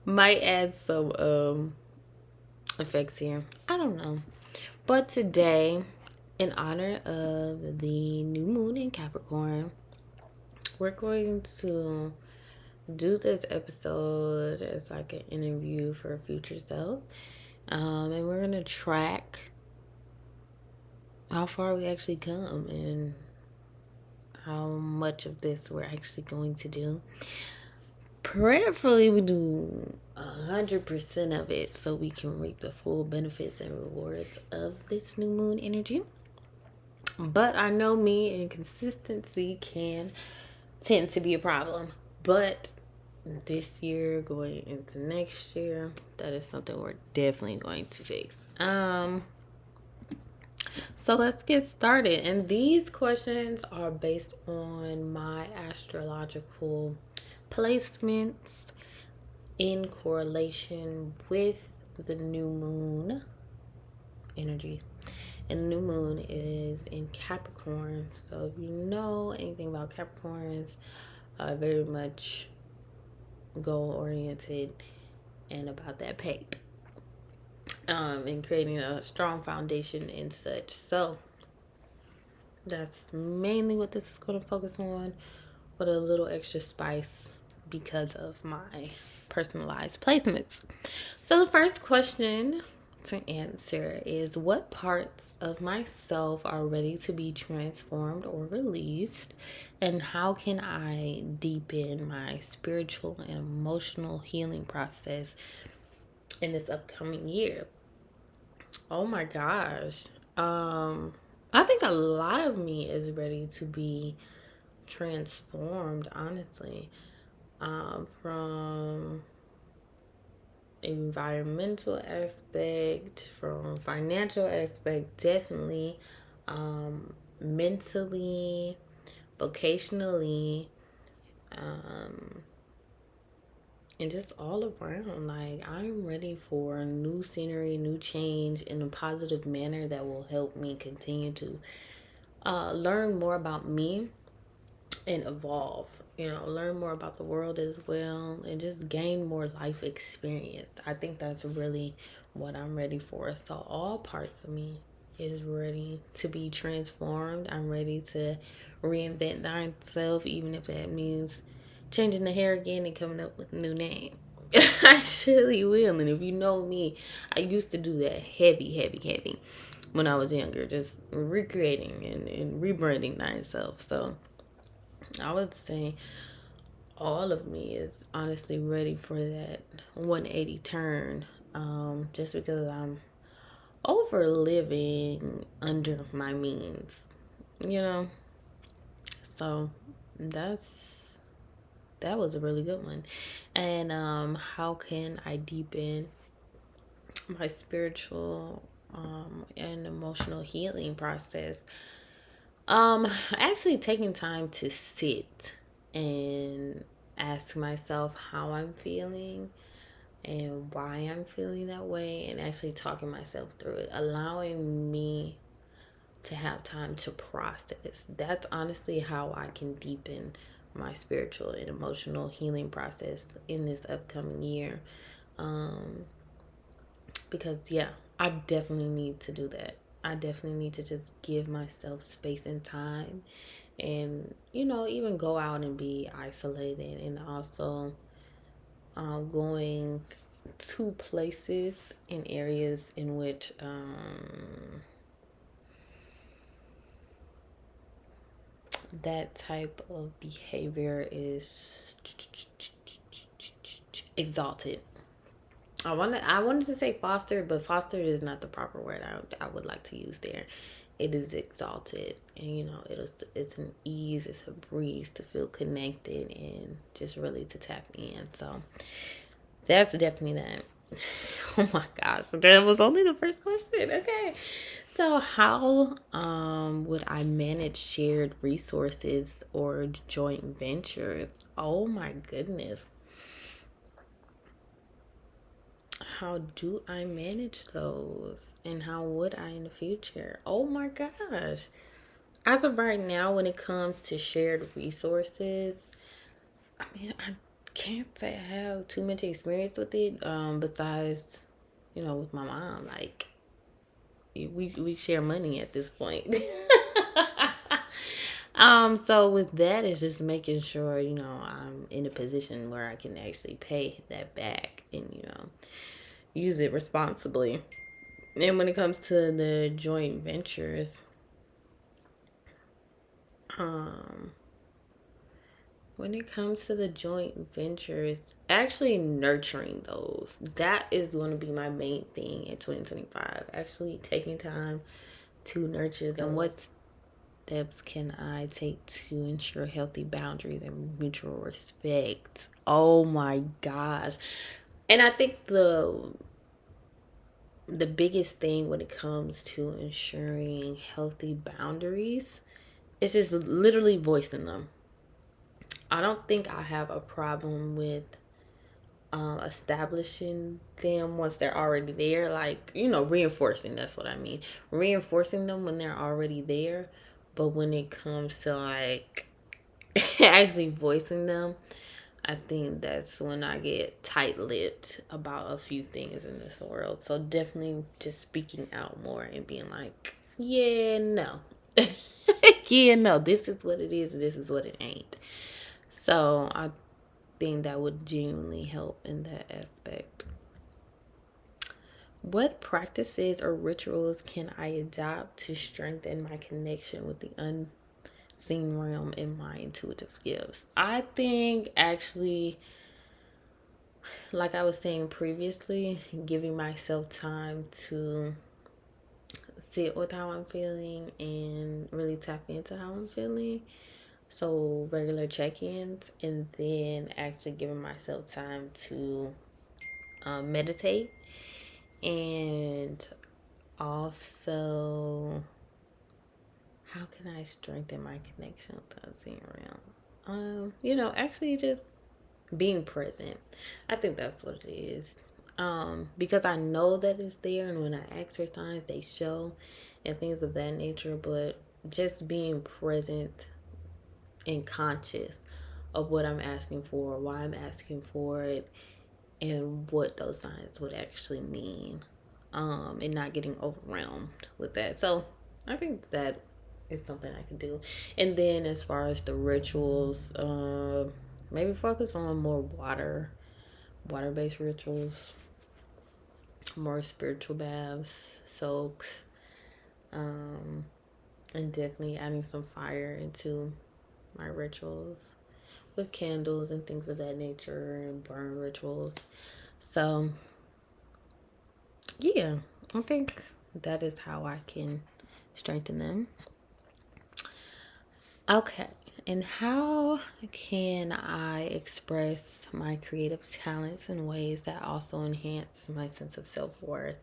Might add some effects here. I don't know. But today, in honor of the new moon in Capricorn, we're going to do this episode as like an interview for a future self. And we're going to track how far we actually come and how much of this we're actually going to do. Prayerfully, we do 100% of it so we can reap the full benefits and rewards of this new moon energy. But I know me and consistency can tend to be a problem. But this year, going into next year, that is something we're definitely going to fix. So let's get started. And these questions are based on my astrological placements in correlation with the new moon energy. And the new moon is in Capricorn. So if you know anything about Capricorns, very much goal oriented and about that paper. And creating a strong foundation and such. So that's mainly what this is going to focus on, with a little extra spice because of my personalized placements. So the first question to answer is, what parts of myself are ready to be transformed or released, and how can I deepen my spiritual and emotional healing process in this upcoming year? Oh my gosh. I think a lot of me is ready to be transformed, honestly. From environmental aspect, from financial aspect, definitely. Mentally, vocationally, um, and just all around. Like, I'm ready for new scenery, new change in a positive manner that will help me continue to learn more about me and evolve. Learn more about the world as well, and just gain more life experience. I think that's really what I'm ready for. So all parts of me is ready to be transformed. I'm ready to reinvent myself, even if that means changing the hair again and coming up with a new name. I surely will. And if you know me, I used to do that heavy when I was younger, just recreating and rebranding myself. So I would say all of me is honestly ready for that 180 turn. Just because I'm over living under my means, you know. So that's that was a really good one. And how can I deepen my spiritual and emotional healing process? Actually taking time to sit and ask myself how I'm feeling and why I'm feeling that way, and actually talking myself through it, allowing me to have time to process. That's honestly how I can deepen my spiritual and emotional healing process in this upcoming year. Um, because, yeah, I definitely need to do that. I definitely need to just give myself space and time, and even go out and be isolated, and also going to places in areas in which that type of behavior is exalted. I wanted to say fostered, but fostered is not the proper word I would like to use there. It is exalted, and it's an ease, it's a breeze to feel connected and just really to tap in. So that's definitely that. Oh my gosh, that was only the first question. Okay. So how would I manage shared resources or joint ventures? Oh my goodness. How do I manage those? And how would I in the future? Oh my gosh. As of right now, when it comes to shared resources, I mean, I can't say I have too much experience with it. Besides, with my mom, like we share money at this point. So with that, it's just making sure, I'm in a position where I can actually pay that back and, use it responsibly. And when it comes to the joint ventures, um, when it comes to the joint ventures, actually nurturing those, that is going to be my main thing in 2025. Actually taking time to nurture them. What steps can I take to ensure healthy boundaries and mutual respect? Oh my gosh. And I think the biggest thing when it comes to ensuring healthy boundaries is just literally voicing them. I don't think I have a problem with establishing them once they're already there. Like, reinforcing, that's what I mean. Reinforcing them when they're already there. But when it comes to like actually voicing them, I think that's when I get tight-lipped about a few things in this world. So definitely just speaking out more and being like, yeah, no. Yeah, no, this is what it is and this is what it ain't. So I think that would genuinely help in that aspect. What practices or rituals can I adopt to strengthen my connection with the unseen realm in my intuitive gifts? I think actually, like I was saying previously, giving myself time to sit with how I'm feeling and really tap into how I'm feeling. So regular check-ins, and then actually giving myself time to meditate, and also how can I strengthen my connection with the unseen realm? Actually just being present. I think that's what it is. Because I know that it's there, and when I exercise, they show, and things of that nature. But just being present and conscious of what I'm asking for, why I'm asking for it, and what those signs would actually mean, and not getting overwhelmed with that. So I think that is something I can do. And then as far as the rituals, maybe focus on more water-based rituals, more spiritual baths, soaks, and definitely adding some fire into my rituals with candles and things of that nature, and burn rituals. So yeah, I think that is how I can strengthen them. Okay, and how can I express my creative talents in ways that also enhance my sense of self-worth?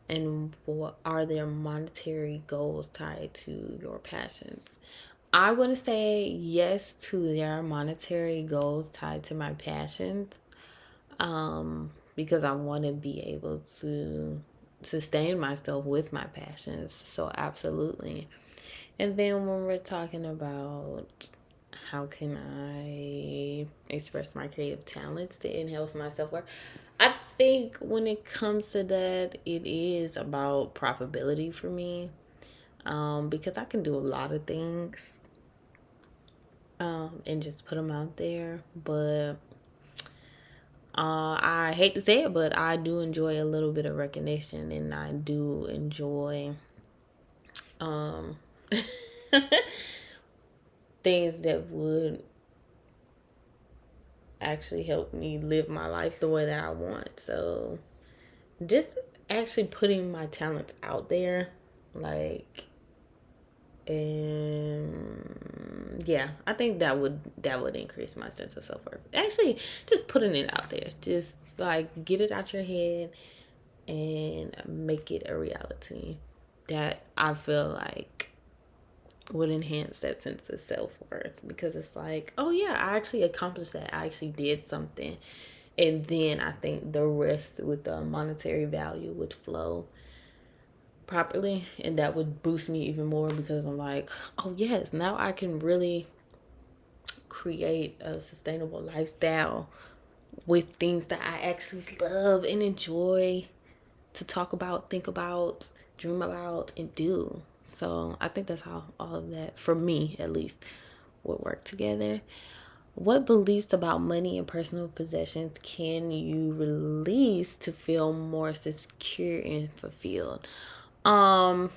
And what are there monetary goals tied to your passions? I want to say yes to their monetary goals tied to my passions, because I want to be able to sustain myself with my passions. So absolutely. And then when we're talking about how can I express my creative talents to enhance my self-worth, I think when it comes to that, it is about profitability for me, because I can do a lot of things, and just put them out there. But I hate to say it, but I do enjoy a little bit of recognition, and I do enjoy um, things that would actually help me live my life the way that I want. So just actually putting my talents out there, like, and yeah, I think that would increase my sense of self-worth. Actually, just putting it out there, just like get it out your head and make it a reality, that I feel like would enhance that sense of self-worth, because it's like, oh yeah, I actually accomplished that, I actually did something. And then I think the rest with the monetary value would flow properly, and that would boost me even more, because I'm like, oh yes, now I can really create a sustainable lifestyle with things that I actually love and enjoy to talk about, think about, dream about, and do. So I think that's how all of that, for me at least, would work together. What beliefs about money and personal possessions can you release to feel more secure and fulfilled? Um,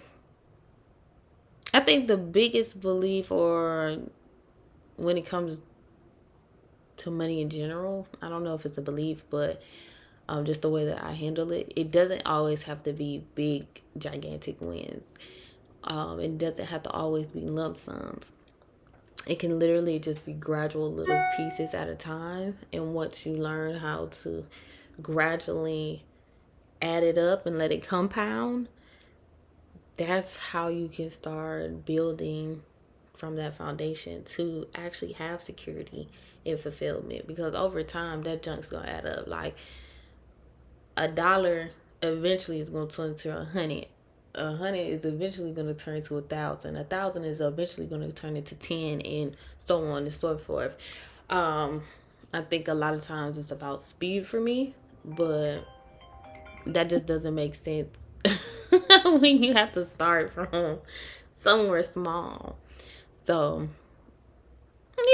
I think the biggest belief, or when it comes to money in general, I don't know if it's a belief, but just the way that I handle it, it doesn't always have to be big, gigantic wins. It doesn't have to always be lump sums. It can literally just be gradual little pieces at a time. And once you learn how to gradually add it up and let it compound, that's how you can start building from that foundation to actually have security and fulfillment. Because over time, that junk's gonna add up. Like $1 eventually is gonna turn to 100. 100 is eventually going to turn to 1,000. 1,000 is eventually going to turn into 10, and so on and so forth. I think a lot of times it's about speed for me, but that just doesn't make sense when you have to start from somewhere small. So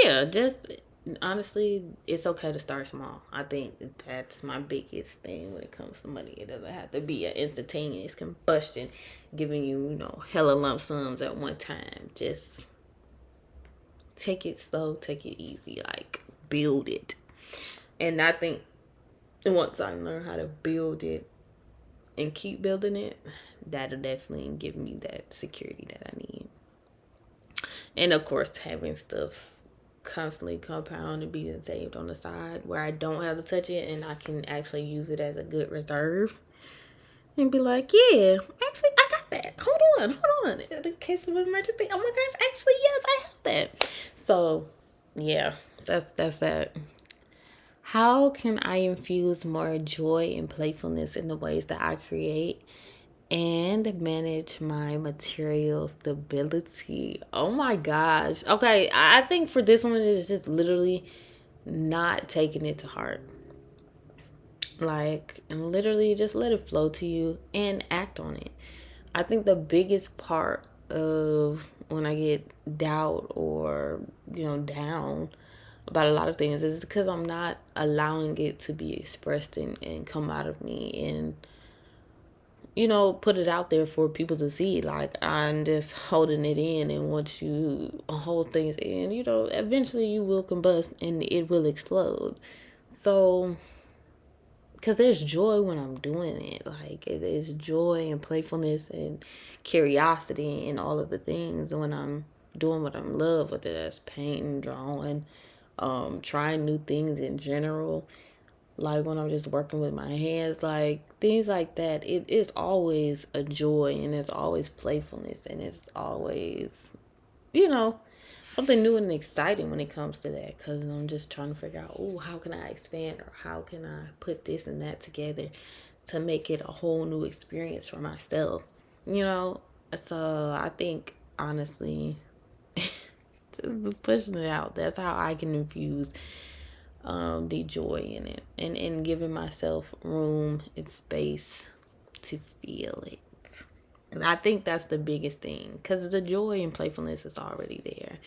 yeah, just honestly, it's okay to start small. I think that's my biggest thing when it comes to money. It doesn't have to be an instantaneous combustion, giving you, hella lump sums at one time. Just take it slow, take it easy, like build it. And I think once I learn how to build it and keep building it, that'll definitely give me that security that I need. And of course, having stuff constantly compound and being saved on the side where I don't have to touch it and I can actually use it as a good reserve and be like, yeah, actually I got that. Hold on. In case of emergency, oh my gosh, actually yes, I have that. So yeah, that's that. How can I infuse more joy and playfulness in the ways that I create and manage my material stability? Oh my gosh. Okay, I think for this one, it's just literally not taking it to heart. Like, and literally just let it flow to you and act on it. I think the biggest part of when I get doubt or, down about a lot of things is because I'm not allowing it to be expressed and come out of me and put it out there for people to see. Like, I'm just holding it in, and once you hold things in, eventually you will combust and it will explode. So, because there's joy when I'm doing it. Like, there's joy and playfulness and curiosity and all of the things when I'm doing what I love, whether that's painting, drawing, trying new things in general. Like when I'm just working with my hands, like things like that. It's always a joy, and it's always playfulness, and it's always, you know, something new and exciting when it comes to that. Because I'm just trying to figure out, oh, how can I expand, or how can I put this and that together to make it a whole new experience for myself, you know? So I think, honestly, just pushing it out, that's how I can infuse the joy in it, and giving myself room and space to feel it. And I think that's the biggest thing, because the joy and playfulness is already there.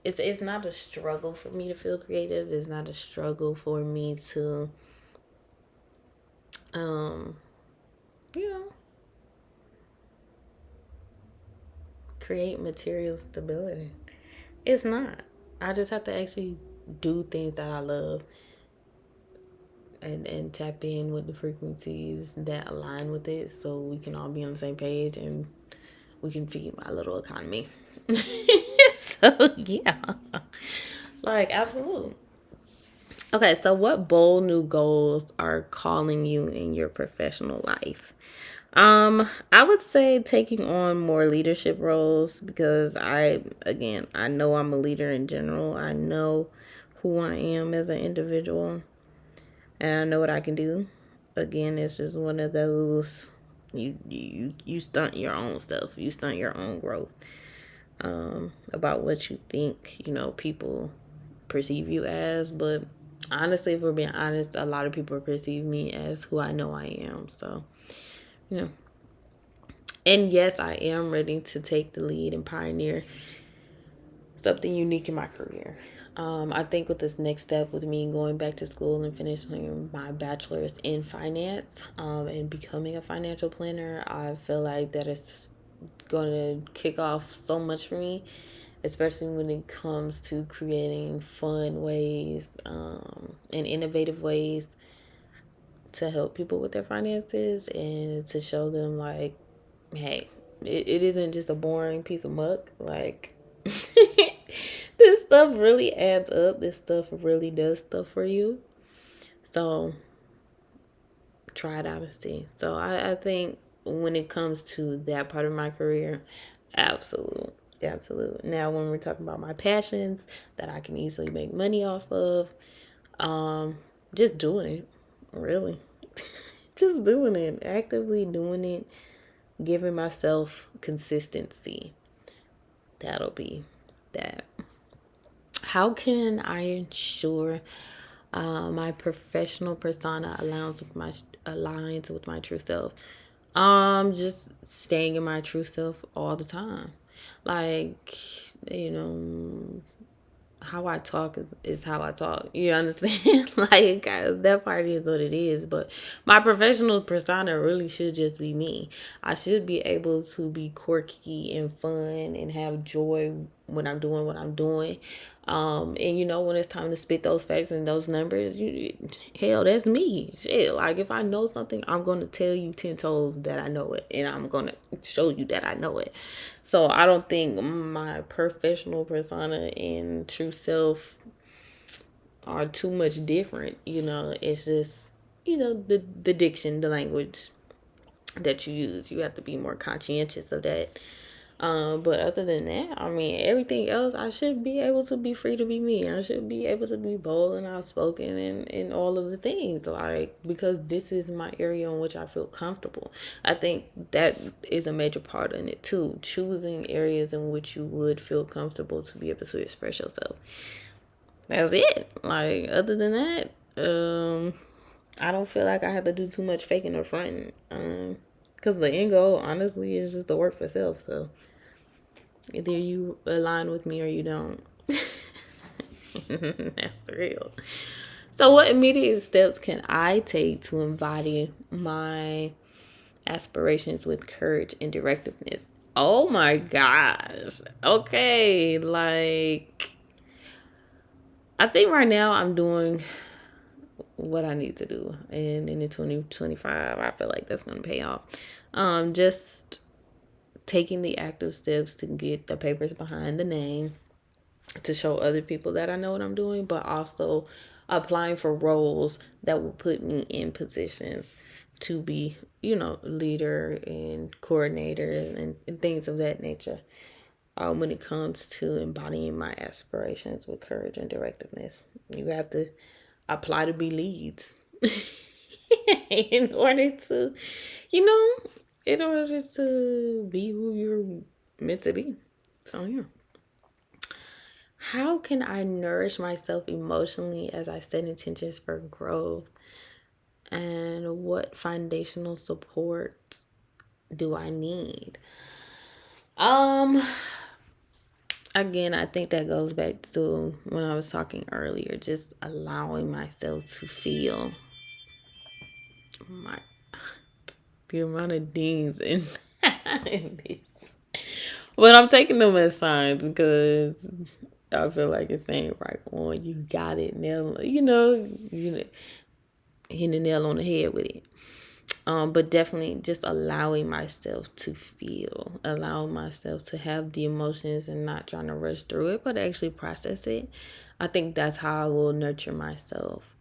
It's not a struggle for me to feel creative. It's not a struggle for me to um you know create material stability. It's not. I just have to actually do things that I love, and tap in with the frequencies that align with it, so we can all be on the same page and we can feed my little economy. So yeah, like, absolutely. Okay, so what bold new goals are calling you in your professional life? I would say taking on more leadership roles, because I know I'm a leader in general. I know who I am as an individual, and I know what I can do. Again, it's just one of those, you stunt your own stuff. You stunt your own growth, about what you think, people perceive you as. But honestly, if we're being honest, a lot of people perceive me as who I know I am. So, you know. And yes, I am ready to take the lead and pioneer something unique in my career. I think with this next step, with me going back to school and finishing my bachelor's in finance, and becoming a financial planner, I feel like that is going to kick off so much for me, especially when it comes to creating fun ways, and innovative ways to help people with their finances, and to show them like, hey, it isn't just a boring piece of muck. Like, this stuff really adds up. This stuff really does stuff for you. So try it out and see. So I think when it comes to that part of my career, absolute. Absolute. Now, when we're talking about my passions that I can easily make money off of, just doing it, really. Just doing it, actively doing it, giving myself consistency. That'll be that. How can I ensure my professional persona aligns with my true self? Just staying in my true self all the time. Like, you know, how I talk is how I talk. You understand? Like, that part is what it is. But my professional persona really should just be me. I should be able to be quirky and fun and have joy when I'm doing what I'm doing. And you know, when it's time to spit those facts and those numbers, hell, that's me. Shit, like if I know something, I'm gonna tell you 10 toes that I know it, and I'm gonna show you that I know it. So I don't think my professional persona and true self are too much different. You know, it's just, you know, the diction, the language that you use. You have to be more conscientious of that. But other than that, I mean, everything else, I should be able to be free to be me. I should be able to be bold and outspoken and all of the things, like, because this is my area in which I feel comfortable. I think that is a major part in it too. Choosing areas in which you would feel comfortable to be able to express yourself. That's it. Like, other than that, I don't feel like I have to do too much faking or fronting. Because the end goal, honestly, is just to work for self. So either you align with me or you don't. That's real. So what immediate steps can I take to embody my aspirations with courage and directiveness? Oh my gosh. Okay, like, I think right now I'm doing what I need to do. And in the 2025, I feel like that's going to pay off. Just taking the active steps to get the papers behind the name, to show other people that I know what I'm doing, but also applying for roles that will put me in positions to be, you know, leader and coordinator and things of that nature. When it comes to embodying my aspirations with courage and directiveness, you have to apply to be leads in order to, you know, in order to be who you're meant to be. So, yeah. How can I nourish myself emotionally as I set intentions for growth? And what foundational support do I need? Again, I think that goes back to when I was talking earlier, just allowing myself to feel my the amount of dings in, in this. But I'm taking them as signs because I feel like it's saying right on. You got it, nail. You know, hitting the nail on the head with it. But definitely just allowing myself to feel, allowing myself to have the emotions and not trying to rush through it, but actually process it. I think that's how I will nurture myself,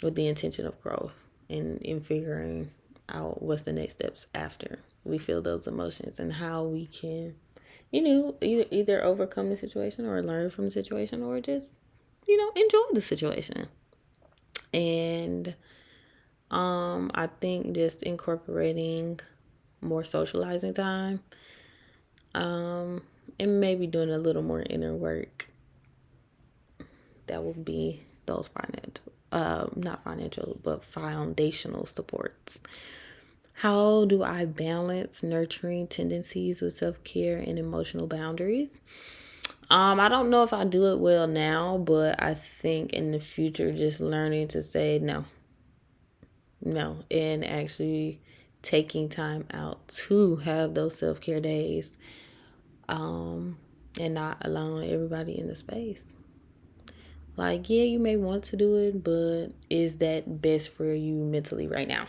with the intention of growth and in figuring out what's the next steps after we feel those emotions and how we can, you know, either overcome the situation or learn from the situation or just, you know, enjoy the situation. And I think just incorporating more socializing time, and maybe doing a little more inner work. That would be those financial, not financial, but foundational supports. How do I balance nurturing tendencies with self-care and emotional boundaries? I don't know if I do it well now, but I think in the future, just learning to say no, no, and actually taking time out to have those self-care days, and not allowing everybody in the space. Like, yeah, you may want to do it, but is that best for you mentally right now?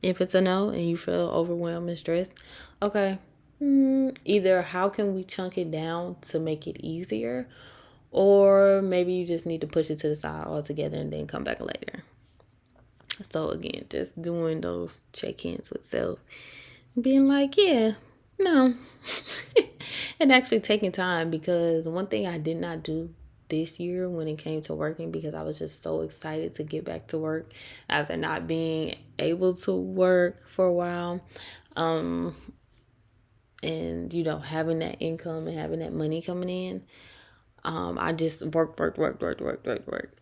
If it's a no and you feel overwhelmed and stressed, okay, either how can we chunk it down to make it easier, or maybe you just need to push it to the side altogether and then come back later. So again, just doing those check-ins with self, being like, yeah, no, and actually taking time, because one thing I did not do this year when it came to working, because I was just so excited to get back to work after not being able to work for a while, and having that income and having that money coming in. I just work.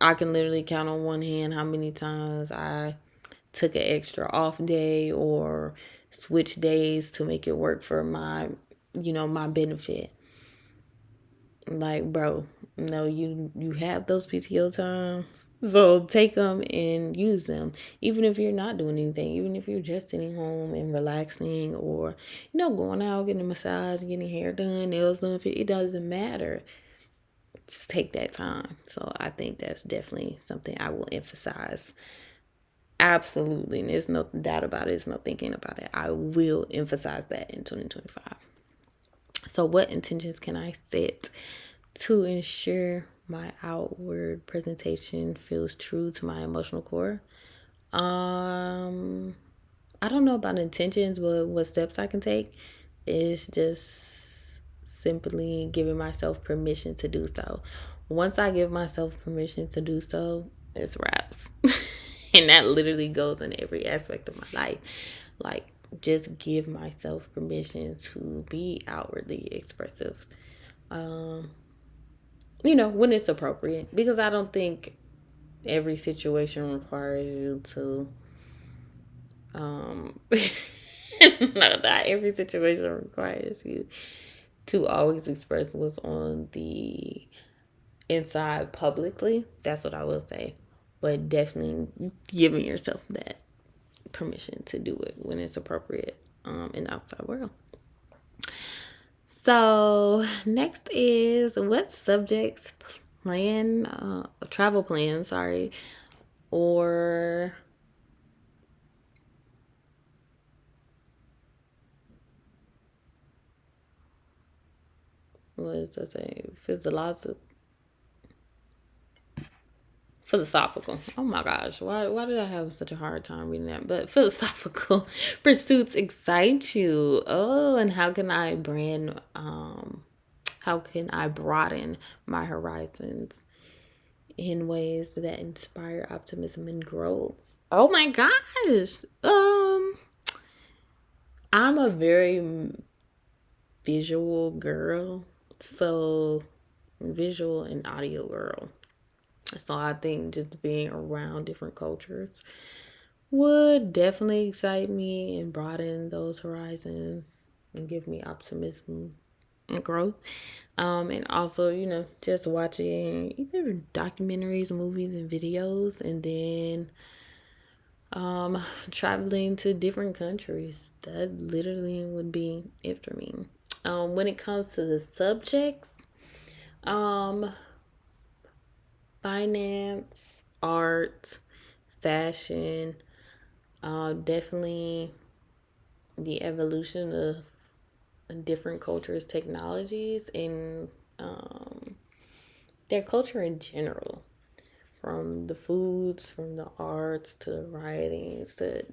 I can literally count on one hand how many times I took an extra off day or switch days to make it work for my benefit. Like, bro, no, you have those PTO times, so take them and use them. Even if you're not doing anything, even if you're just sitting home and relaxing, or going out, getting a massage, getting hair done, nails done, it doesn't matter. Just take that time. So I think that's definitely something I will emphasize. Absolutely. And there's no doubt about it. There's no thinking about it. I will emphasize that in 2025. So what intentions can I set to ensure my outward presentation feels true to my emotional core? I don't know about intentions, but what steps I can take is just simply giving myself permission to do so. Once I give myself permission to do so, it's wraps. And that literally goes in every aspect of my life. Like, just give myself permission to be outwardly expressive. When it's appropriate. Because I don't think every situation requires you to no, not every situation requires you to always express what's on the inside publicly. That's what I will say. But definitely giving yourself that permission to do it when it's appropriate in the outside world. So next is, what subjects travel plans, or what does that say? Philosophical. Oh my gosh, why did I have such a hard time reading that? But philosophical pursuits excite you. Oh, and how can I broaden my horizons in ways that inspire optimism and growth? Oh my gosh. I'm a very visual girl. So visual and audio girl. So I think just being around different cultures would definitely excite me and broaden those horizons and give me optimism and growth. And also, just watching either documentaries, movies, and videos, and then traveling to different countries. That literally would be it for me. When it comes to the subjects, finance, art, fashion, definitely the evolution of different cultures, technologies, and their culture in general. From the foods, from the arts, to the writings, to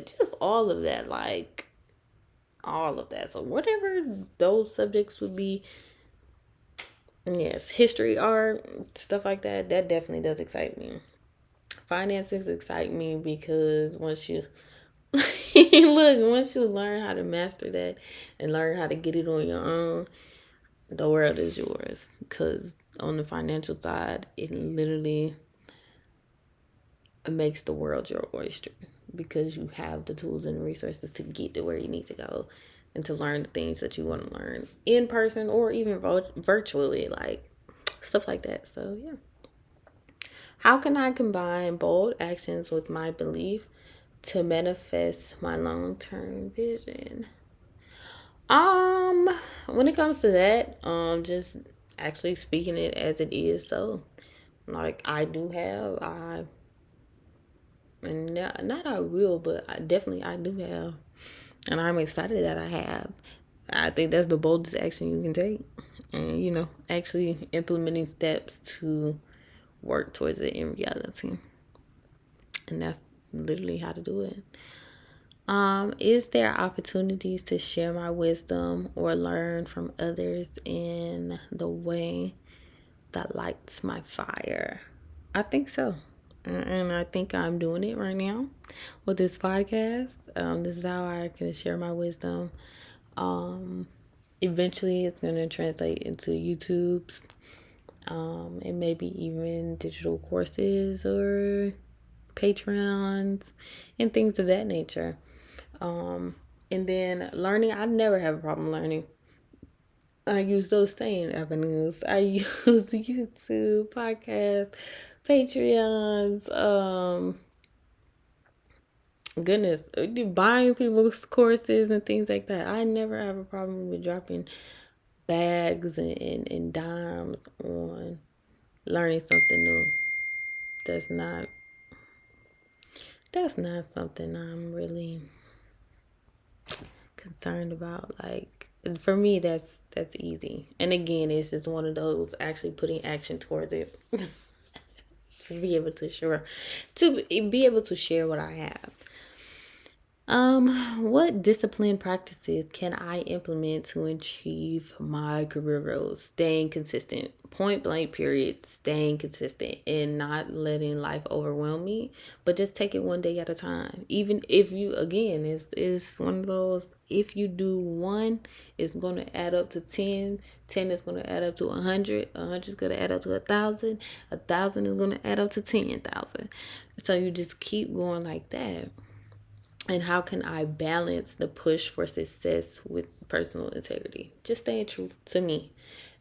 just all of that, like all of that. So whatever those subjects would be, yes, history, art, stuff like that, that definitely does excite me. Finances excite me because once you once you learn how to master that and learn how to get it on your own, the world is yours. Because on the financial side, it literally makes the world your oyster, because you have the tools and resources to get to where you need to go and to learn the things that you want to learn in person or even virtually, like stuff like that. So, yeah. How can I combine bold actions with my belief to manifest my long-term vision? Um, when it comes to that, just actually speaking it as it is. So, like and not I will, but I do have, and I'm excited that I have. I think that's the boldest action you can take, and actually implementing steps to work towards it in reality, and that's literally how to do it. Is there opportunities to share my wisdom or learn from others in the way that lights my fire? I think so. And I think I'm doing it right now with this podcast. This is how I can share my wisdom. Um, Eventually, it's going to translate into YouTube's, and maybe even digital courses or Patreons and things of that nature. And then learning, I never have a problem learning. I use those same avenues. I use YouTube, podcasts, Patreons, goodness, buying people's courses and things like that. I never have a problem with dropping bags and dimes on learning something new. That's not something I'm really concerned about. Like, for me, that's easy. And again, it's just one of those actually putting action towards it to be able to share what I have. What discipline practices can I implement to achieve my career goals? Staying consistent, point blank, period. Staying consistent and not letting life overwhelm me, but just take it one day at a time. Even if you, again, it's one of those. If you do one, it's going to add up to 10. 10 is going to add up to 100. 100 is going to add up to 1,000. 1,000 is going to add up to 10,000. So you just keep going like that. And how can I balance the push for success with personal integrity? Just staying true to me.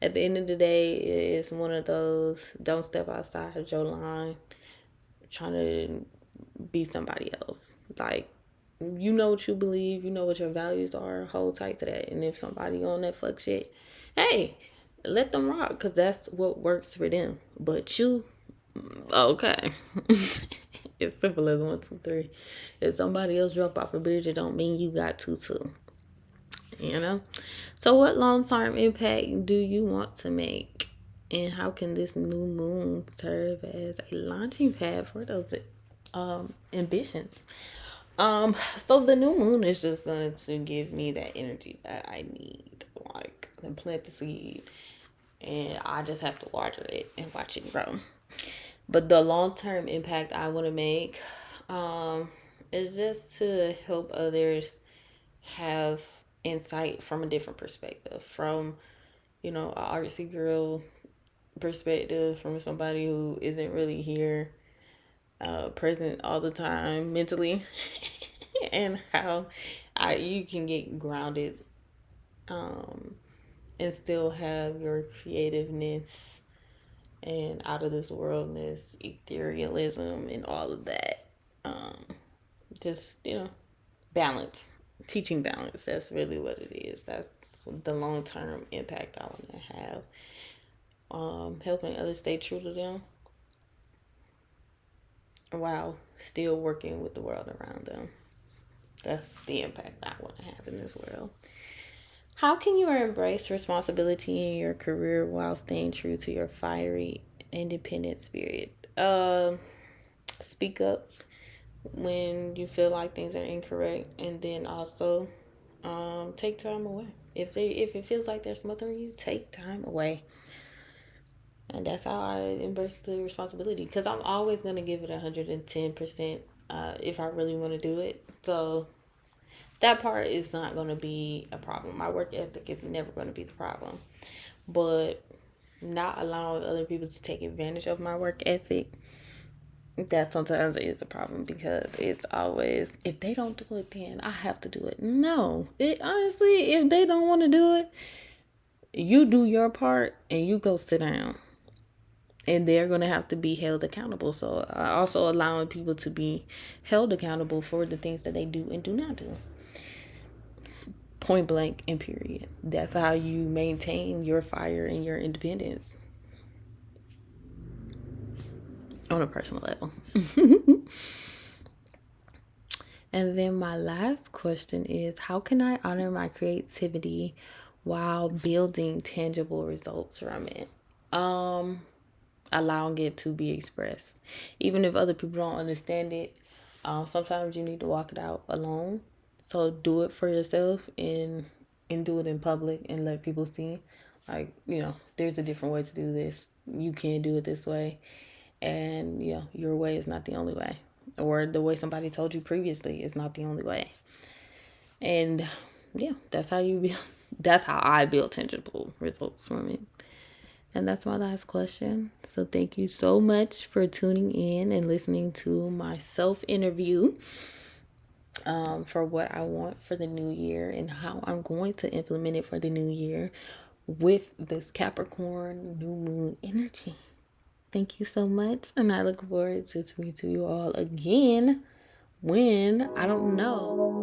At the end of the day, it's one of those, don't step outside of your line trying to be somebody else. Like, you know what you believe, you know what your values are, hold tight to that. And if somebody on that fuck shit, hey, let them rock, because that's what works for them. But you, okay. It's simple as 1, 2, 3. If somebody else drop off a bridge, it don't mean you got to too. So what long-term impact do you want to make? And how can this new moon serve as a launching pad for those ambitions? So the new moon is just going to give me that energy that I need, like, and plant the seed, and I just have to water it and watch it grow. But the long term impact I want to make, is just to help others have insight from a different perspective, from an artsy girl perspective, from somebody who isn't really here, present all the time mentally, and how you can get grounded, and still have your creativeness and out of this worldness, etherealism, and all of that. Just balance, teaching balance. That's really what it is. That's the long term impact I want to have. Helping others stay true to them while still working with the world around them. That's the impact I want to have in this world. How can you embrace responsibility in your career while staying true to your fiery, independent spirit? Speak up when you feel like things are incorrect, and then also take time away. If it feels like they're smothering you, take time away. And that's how I embrace the responsibility, because I'm always going to give it 110%, if I really want to do it. So That part is not going to be a problem. My work ethic is never going to be the problem. But not allowing other people to take advantage of my work ethic, that sometimes is a problem, because it's always, if they don't do it, then I have to do it. No, it honestly, if they don't want to do it, you do your part and you go sit down, and they're going to have to be held accountable. So also allowing people to be held accountable for the things that they do and do not do. Point blank and period. That's how you maintain your fire and your independence on a personal level. And then my last question is, how can I honor my creativity while building tangible results from it? Allowing it to be expressed. Even if other people don't understand it, sometimes you need to walk it out alone. So do it for yourself, and do it in public and let people see. Like, there's a different way to do this. You can't do it this way. And, your way is not the only way. Or the way somebody told you previously is not the only way. And that's how you build. That's how I build tangible results from it. And that's my last question. So thank you so much for tuning in and listening to my self-interview for what I want for the new year and how I'm going to implement it for the new year with this Capricorn new moon energy. Thank you so much. And I look forward to speaking to you all again when, I don't know,